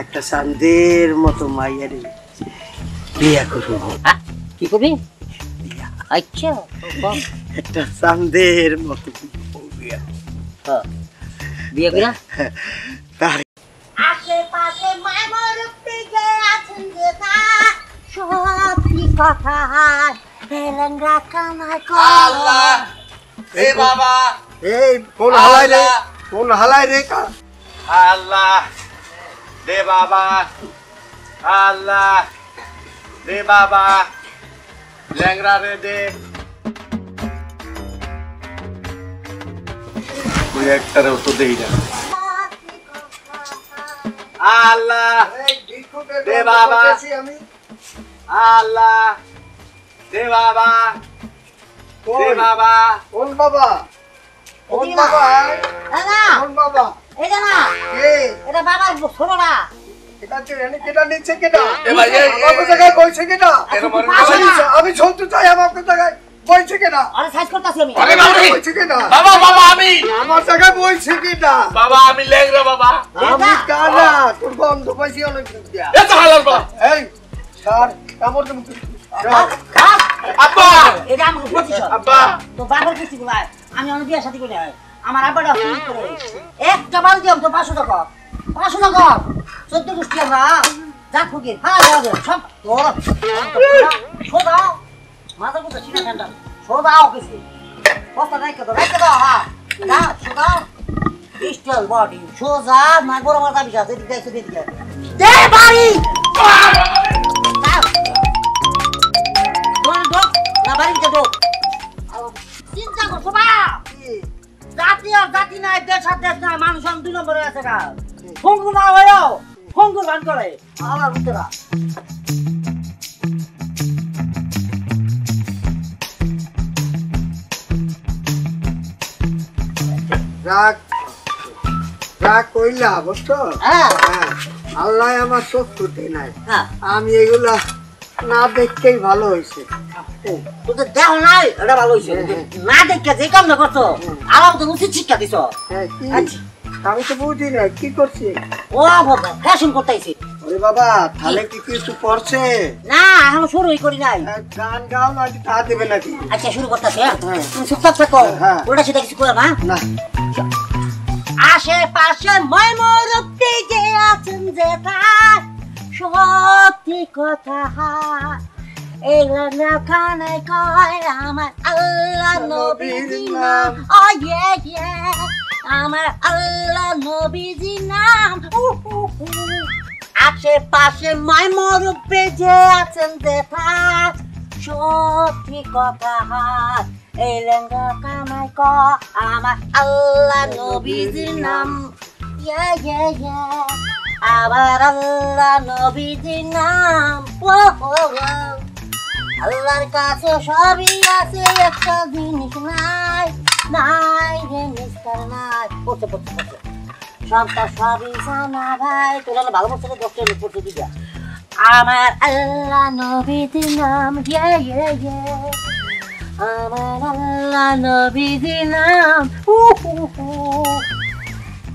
একটা চাঁদের মতো মাইয়ারে বিয়া করবো। কি করবি? আচ্ছা একটা চাঁদের মতো বিয়া বিয়ে কিনা তার আশেপাশে মামরূপে যে আছেন যে সত্যি কথা হেলেঙ্গা কানায় আল্লাহ এ বাবা এই কোন হালাই রে কা আল্লাহ দে বাবা আল্লাহ দে বাবা ল্যাংড়া রে দে ওই একটারেও তো দেই না আল্লাহ দে বাবা আল্লাহ দে বাবা দে বাবা কোন বাবা কোন বাবা দাদা কোন বাবা এটা না কে এটা বাবার ছোট না কেটা নিচ্ছে কেটা এ ভাই আমার জায়গায় বইছে কেটা আমি শুনতে চাই আমার জায়গায় বইছে কেটা আরে সাইজ করতেছি আমি আরে বাবা বইছে কেটা বাবা বাবা আমি আমার জায়গায় বইছে কেটা বাবা আমি ল্যাংড়া বাবা আমি কানা তোর গন্ধ পাইছি অনেক দিয়া এ তো হালাল বাবা এই স্যার কামড় দেব আব্বা এটা আমার প্রতিশোধ আব্বা তো বাবার কিছু বলাই আমি অনেক বিয়ে সাথে করে আমার আব্বাটা ফোন করে একটা বাল দিলাম তো 500 টাকা 14 গোষ্ঠী আমরা যা খুঁজে হ্যাঁ যাবে সব তোর সোদাও মাথা কোথায় ছিনা ঠান্ডা সোদাও কিছু কত রাইকে দাও হ্যাঁ না সোদাও ডিজিটাল বডি সোজা না বড় মাথা বিশা এদিকে এসে দিকে দে বাড়ি না বাড়িতে ঢোক চিন্তা করছো বা জাতি আর জাতি নাই দেশ আর দেশ নাই মানুষ 2 নম্বরে আছে গা ফঙ্গু না হয়েও ফঙ্গুর গান করে আমার ভিতরা রাগ কইলা বুঝছো হ্যাঁ আল্লাহ আমার শত্রুতে নাই হ্যাঁ আমি এগুলা না দেখতেই ভালো হয়েছে তোদের দেহ নাই এটা ভালো হয়েছে না দেখে যে কাম না করছো আমার তো উচিত শিক্ষা দিছ আমি তো বুঝি না কি করছি ও বাবা ফ্যাশন করতেছি ওরে বাবা তাহলে কি কিছু পড়ছে না এখন শুরুই করি নাই গান গাও না তা দেবে নাকি আচ্ছা শুরু করতেছে তুমি চুপচাপ থাকো ওটা সেটা কিছু করে না না আশেপাশে ময়মরূপে যে আছেন যে তার সত্যি কথা এগুলো কানে কয় আমার আল্লাহ নবীর নাম ও ইয়ে আমার আল্লাহ নবীজি নাম আশেপাশে ময়মরূপে যে আছেন যে তার সত্যি কথা এই লেঙ্গা কানায় কয় আমার আল্লাহ নবীজির নাম আবার আল্লাহ নবীজির নাম আল্লাহর কাছে সবই আছে একটা জিনিস নাই নাই রে মিস্টার নাই পড়ছে সবটা সবই জানা ভাই তোরা ভালো বলছে দশটা পড়তে দিবা আমার আল্লাহ নবীজির নাম আমার আল্লাহ নবীজির নাম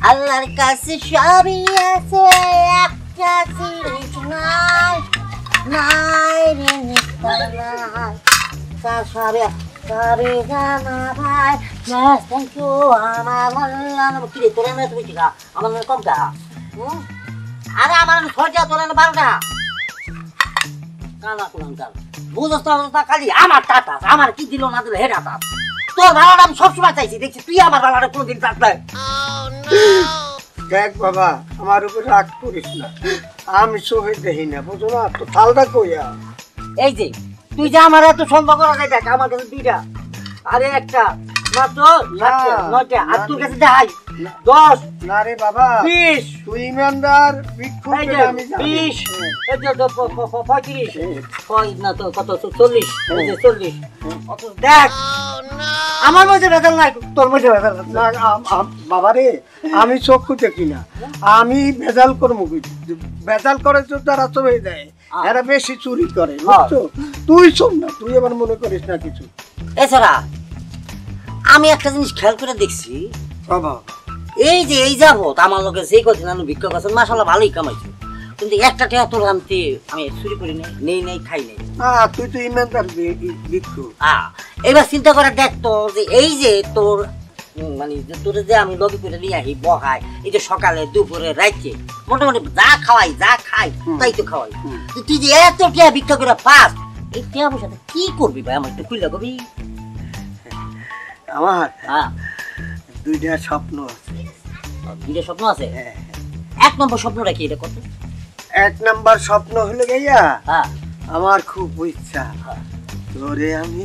আল্লাহর কাছে সবই আছে একটা জিনিস নাই নাই রে মিস্টার নাই তার সবই জানা ভাই থ্যাংক ইউ আমার আল্লাহ কি রে তোরা না তুমি ঠিক আমার কম টা আরে আমার ছয়টা তোরা 12টা কানা কুলাঙ্কার বুঝছ তো খালি আমার টাটা আমার কি দিল না দিল হেডা তা তোর ভাড়াটা আমি সবসময় চাইছি দেখছি তুই আমার ভাড়াটা কোনোদিন চাস নাই দেখ বাবা আমার উপর রাগ করিস না আমি সহে দেখি না বুঝো না তো তালটা কইয়া এই যে তুই যে আমার এত সম্ভব করা যায় দেখ আমার কাছে 2টা আরে একটা মাত্র 9টা আর তোর কাছে দেখাই 10 না রে বাবা 20 তুই ইমানদার ভিক্ষুক আমি জানি 20 এই যে 35 কই না তো কত 40 এই যে 40 কত দেখ আমার মধ্যে ভেজাল নাই তোর মধ্যে ভেজাল না বাবা রে আমি চক্ষু দেখি না আমি ভেজাল করবো ভেজাল করে তো তারা তো হয়ে যায় এরা বেশি চুরি করে বুঝছো তুই শোন না তুই আবার মনে করিস না কিছু এছাড়া আমি একটা জিনিস খেয়াল করে দেখছি বাবা এই যে এই যাবত আমার লোকে সেই কদিন আমি ভিক্ষা করছেন মাশাআল্লাহ ভালোই কামাইছে কিন্তু একটা টাকা তোর আনতে আমি চুরি করি নেই খাই নাই। তুই তো ইমানদার ভিক্ষু। এবার চিন্তা করে দেখ তো যে এই যে তোর মানে তোর যে আমি লবি করে নিয়ে আসি বহাই, এই যে সকালে দুপুরে রাইতে মোটামুটি যা খাওয়াই যা খাই তাই তো খাওয়াই। তুই যে এত টাকা ভিক্ষা করে পাস, এই টাকা পয়সাতে কি করবি ভাই? আমার একটু খুলে কবি। আমার হ্যাঁ, দুইটা স্বপ্ন আছে। দুইটা স্বপ্ন আছে। হ্যাঁ, 1 নম্বর স্বপ্নটা কি এটা কত? 1 নাম্বার স্বপ্ন হলো গিয়া হ্যাঁ, আমার খুব ইচ্ছা তোরে আমি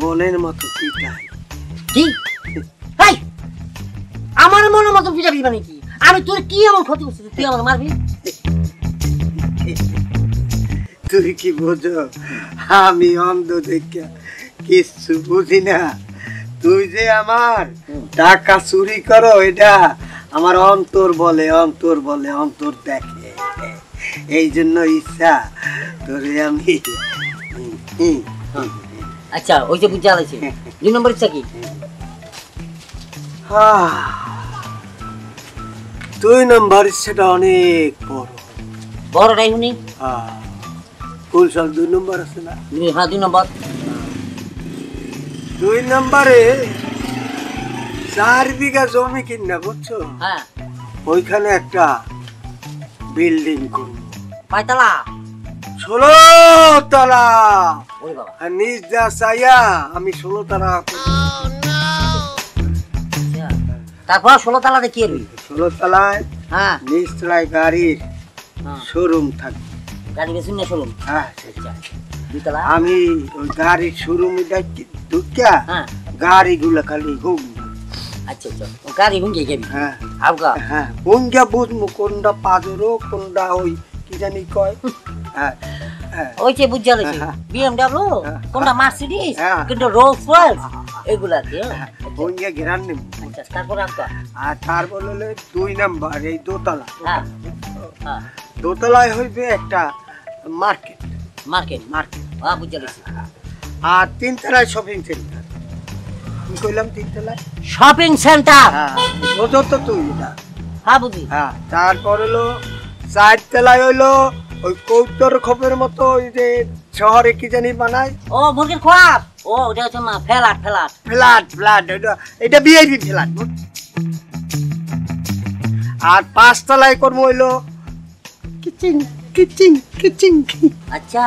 মনের মতো পিটাই। কি ভাই আমার মনের মতো পিটাবি মানে কি? আমি তোর কি এমন ক্ষতি করছি তুই আমার মারবি? তুই কি বোঝো আমি অন্ধ দেখে কিচ্ছু বুঝি না। তুই যে আমার টাকা চুরি করো এটা আমার অন্তর বলে, অন্তর বলে, অন্তর দেখে। এই জন্য ইচ্ছা তোরে আমি আচ্ছা ওই যে বুঝা আছে। 2 নম্বর ইচ্ছা কি? 2 নম্বর ইচ্ছাটা অনেক বড়। বড়টাই শুনি। কুলসল 2 নম্বর আছে না? হ্যাঁ 2 নম্বর। 2 নম্বরে 4 বিঘা জমি কিনা বুঝছো? হ্যাঁ, ওইখানে একটা বিল্ডিং করব। পায়তালা 16 তলা। ওই বাবা। আর নিজ যা চাইয়া আমি 16 তলা করব। তারপর 16 তালাতে কি করবি? 16 তলায় হ্যাঁ, নিজ তলায় গাড়ির হ্যাঁ। শোরুম থাকবে। গাড়ি বেশি না শোরুম? হ্যাঁ, আচ্ছা 2 তালা। আমি ওই গাড়ির শোরুমে ঢুকিয়া হ্যাঁ, গাড়িগুলো খালি ঘুম। আচ্ছা আচ্ছা ও গাড়ি ভুঙ্গে যাবি? হ্যাঁ আবগা হ্যাঁ, কোনটা বুঝবো কোনটা পাজরো কোনটা ওই কি জানি কয়। হ্যাঁ হ্যাঁ, ওই যে বুঝা লাগছে হ্যাঁ। BMW কোনটা মার্সিডিজ হ্যাঁ। কোনটা রোলস রয়েস এগুলা কি? কোনটা ঘেরান নেব। আচ্ছা তারপর আবগা। আর তারপর হলো 2 নাম্বার এই দোতলা। হ্যাঁ হ্যাঁ, দোতলায় হইবে একটা মার্কেট। মার্কেট মার্কেট বুঝা লাগছে। আর 3 তলায় শপিং সেন্টার। কি কইলাম 3 তলায়? Shopping centre. হ্যাঁ, বোঝো তো তুই এটা? হ্যাঁ বুঝি। হ্যাঁ, তারপর হলো 4 তলায় হইলো ওই কৌতর খোপের মতো ওই যে শহরে কি জানি বানায় ও মুরগির খোয়াব। ও ওটা হচ্ছে ফ্ল্যাট ফ্ল্যাট। ফ্ল্যাট ফ্ল্যাট, এটা ভিআইপি ফ্ল্যাট। আর 5 তলায় করবো হইলো কিচেন কিচেন কিচেন। আচ্ছা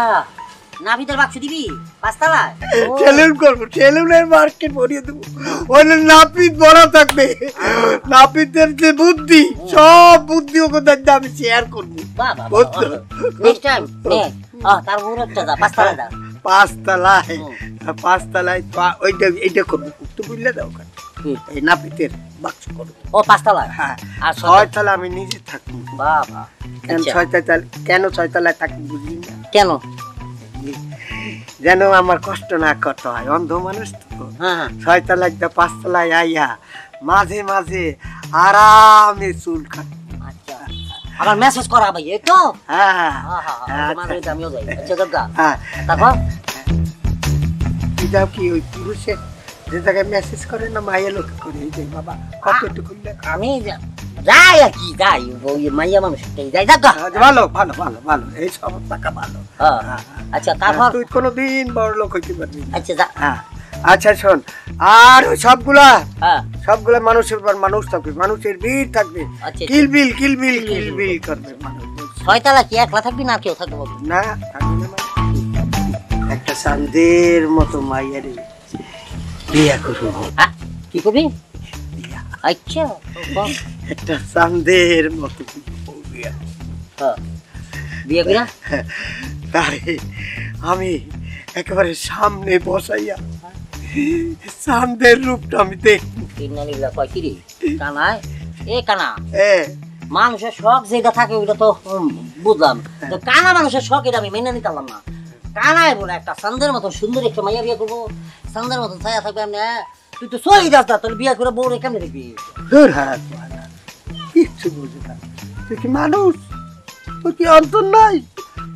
নাভিদের বাক্স দিবি 5 তালায়? সেলুন করবো, সেলুনের মার্কেট ভরিয়ে দেবো। ওই নাপিত ভরা থাকবে। নাপিতের যে বুদ্ধি সব বুদ্ধি ওকে দেখতে আমি শেয়ার করবো। বাবা বুঝছো? নেক্সট টাইম তার উপরটা যা 5 তালায় যা। 5 তলায় 5 তলায় ওইটা এইটা করবো। তো বুঝলে দাও ওখানে এই নাপিতের বাক্স করবো। ও 5 তালায়। হ্যাঁ, আর 6 তলা আমি নিজে থাকবো। বাবা কেন আচ্ছা। 6 তলা, কেন 6 তলায় থাকবো বুঝলি না? কেন? যেন আমার কষ্ট না করতে হয়, অন্ধ মানুষ তো। হ্যাঁ 6 তলায় 5 তলায় আইয়া মাঝে মাঝে আরামে চুল কাটবো। আচ্ছা আবার মেসেজ করা ভাই এই তো? হ্যাঁ হ্যাঁ হ্যাঁ মানে আমিও যাই। আচ্ছা দাদা হ্যাঁ, তারপর এটা কি ওই পুরুষের যে জায়গায় মেসেজ করে না মাইয়া লোক করে? এই যে বাবা কত একটু খুললে। আমি যাই আর কি যাই ওই মাইয়া মানুষটাই যাই দাদা। ভালো ভালো ভালো ভালো, এই সব টাকা ভালো। হ্যাঁ আচ্ছা তারপর তুই কোনোদিন বড় লোক হইতে পারবি না। আচ্ছা যা। হ্যাঁ আচ্ছা শোন, আর ওই সবগুলা হ্যাঁ সবগুলা মানুষের পর মানুষ থাকবে, মানুষের ভিড় থাকবে, আচ্ছা। কিলবিল কিলবিল কিলবিল করবে মানুষ। 6 তালা কি একলা থাকবি না কেউ থাকবে বলবি? না থাকবে না মানে? একটা চাঁদের মতো মাইয়ারে বিয়া করবো। হ্যাঁ কি করবি? আচ্ছা বল। একটা চাঁদের মতো বিয়া। হ্যাঁ বিয়ে কইরা তারে আমি একেবারে সামনে বসাইয়া চাঁদের রূপটা আমি দেখবো। কিনালিগুলা কয় কি রে কানায়? এ কানা এ মানুষের শখ যেটা থাকে ওইটা তো বুঝলাম, তো কানা মানুষের শখ এটা আমি মেনে নিতে পারলাম না। কানায় বলে একটা চান্দের মতো সুন্দর একটা মাইয়া বিয়ে করবো, চান্দের মতো ছায়া থাকবে। আমি তুই তো সই রাস্তা তোর বিয়ে করে বউ রে কেমনে দেখবি? দূর হারাত কিচ্ছু বুঝে না। তুই কি মানুষ? তোর কি অন্তর নাই?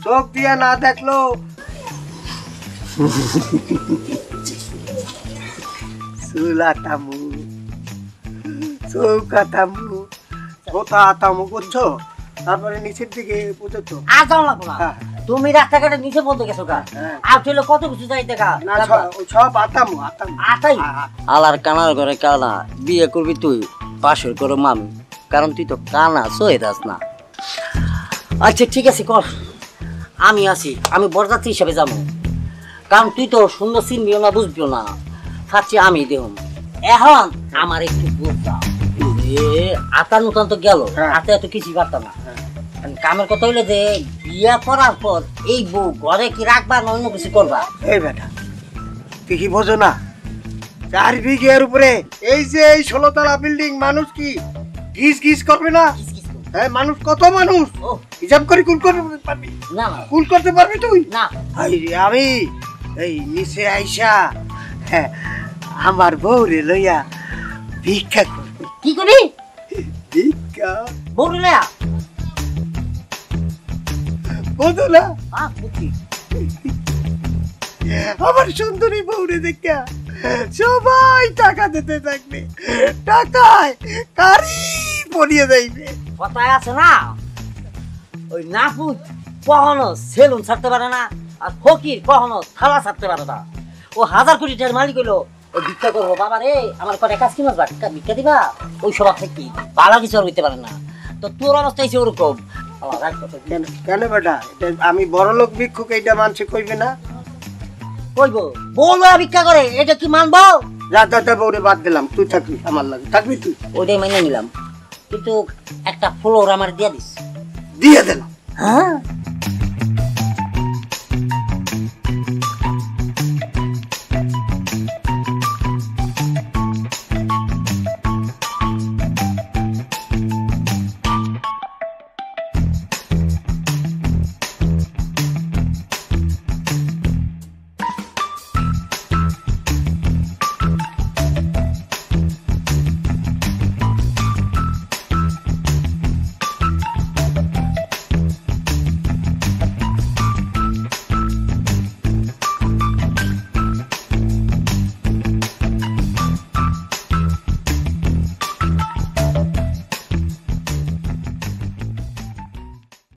চোখ দিয়া না দেখলো চুলাটামু চৌকাটামু কোথা আতামু করছো? তারপরে নিচের দিকে বুঝেছো? আর যাও লাগবো না হ্যাঁ। তুমি রাস্তাঘাটে নিচে বলতে গেছো গা হ্যাঁ। আর তুইলে কত কিছু যাই দেখা না সব আতাম আতাই আলার কানার ঘরে কানা বিয়ে করবি তুই পাশের করে মামি, কারণ তুই তো কানা সয়ে দাস না। আচ্ছা ঠিক আছে কর, আমি আছি, আমি বরযাত্রী হিসেবে যাবো, কারণ তুই তো সুন্দর চিনবিও না বুঝবিও না, খাচ্ছি আমি দেহম। এখন আমার একটু বুঝা আতান উতান তো গেল, হ্যাঁ। হাতে এত কিছুই পারতাম না। কামের কথা হইলে যে বিয়া করার পর এই বউ ঘরে কি রাখবা না অন্য কিছু করবা? এই বেটা তুই কি বোঝো না 4 বিঘের উপরে এই যে এই 16 তলা বিল্ডিং, মানুষ কি গিজ গিজ করবে না? কিস কিস করবা। হ্যাঁ মানুষ কত মানুষ ও হিসাব করে কুল করতে পারবি? না না কুল করতে পারবি তুই? না, আই রে আমি এই নিচে আইসা হ্যাঁ আমার বউরে লইয়া ভিক্ষা করবি। কি করবি? ভিক্ষা বললে বোঝো না? বুঝছি। আমার সুন্দরী বউরে দেখা সবাই টাকা দিতে থাকবে, টাকায় কারি পরিয়ে যাইবে। কথায় আছে না, ওই নাপুত কখনো সেলুন ছাড়তে পারে না, আর ফকির কখনো থালা ছাড়তে পারে না। ও 1000 কোটি টাকার মালিক হইলো, ও ভিক্ষা করবো, বাবা রে আমার কটা কাজ কি মারবা, ভিক্ষা দিবা, ওই সব থেকে ভালো কিছু আর হইতে পারে না। তো তোর অবস্থা হয়েছে ওরকম। আমার রাগ কথা কেন কেন বেটা, এটা আমি বড় লোক ভিক্ষুক, এইটা মানুষে কইবে না? কইবো বলবো ভিক্ষা করে, এটা কি মানবো? যা দাদা বউরে বাদ দিলাম, তুই থাকবি আমার লাগে, থাকবি তুই? ওইটাই মেনে নিলাম, কিন্তু একটা ফ্লোর আমার দিয়ে দিস। দিয়ে দিলাম। হ্যাঁ